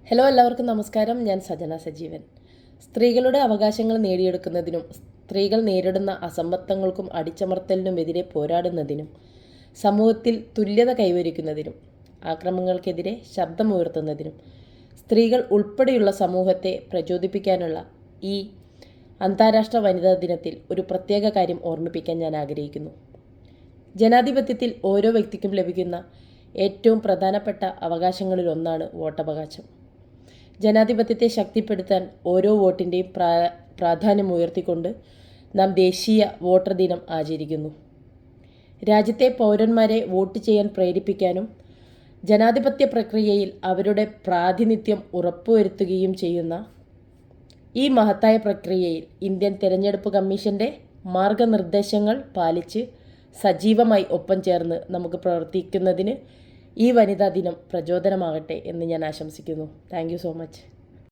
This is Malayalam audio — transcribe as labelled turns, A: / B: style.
A: ഹലോ, എല്ലാവർക്കും നമസ്കാരം. ഞാൻ സജന സജീവൻ. സ്ത്രീകളുടെ അവകാശങ്ങൾ നേടിയെടുക്കുന്നതിനും സ്ത്രീകൾ നേരിടുന്ന അസമത്വങ്ങൾക്കും അടിച്ചമർത്തലിനുമെതിരെ പോരാടുന്നതിനും സമൂഹത്തിൽ തുല്യത കൈവരിക്കുന്നതിനും ആക്രമണങ്ങൾക്കെതിരെ ശബ്ദമുയർത്തുന്നതിനും സ്ത്രീകൾ ഉൾപ്പെടെയുള്ള സമൂഹത്തെ പ്രചോദിപ്പിക്കാനുള്ള ഈ അന്താരാഷ്ട്ര വനിതാ ദിനത്തിൽ ഒരു പ്രത്യേക കാര്യം ഓർമ്മിപ്പിക്കാൻ ഞാൻ ആഗ്രഹിക്കുന്നു. ജനാധിപത്യത്തിൽ ഓരോ വ്യക്തിക്കും ലഭിക്കുന്ന ഏറ്റവും പ്രധാനപ്പെട്ട അവകാശങ്ങളിലൊന്നാണ് വോട്ടവകാശം. ജനാധിപത്യത്തെ ശക്തിപ്പെടുത്താൻ ഓരോ വോട്ടിൻ്റെയും പ്രാധാന്യം ഉയർത്തിക്കൊണ്ട് നാം ദേശീയ വോട്ടർ ദിനം ആചരിക്കുന്നു. രാജ്യത്തെ പൗരന്മാരെ വോട്ട് ചെയ്യാൻ പ്രേരിപ്പിക്കാനും ജനാധിപത്യ പ്രക്രിയയിൽ അവരുടെ പ്രാതിനിധ്യം ഉറപ്പുവരുത്തുകയും ചെയ്യുന്ന ഈ മഹത്തായ പ്രക്രിയയിൽ ഇന്ത്യൻ തിരഞ്ഞെടുപ്പ് കമ്മീഷൻ്റെ മാർഗനിർദ്ദേശങ്ങൾ പാലിച്ച് സജീവമായി ഒപ്പം ചേർന്ന് നമുക്ക് പ്രവർത്തിക്കുന്നതിന് ഈ വനിതാ ദിനം പ്രചോദനമാകട്ടെ എന്ന് ഞാൻ ആശംസിക്കുന്നു. Thank you so much.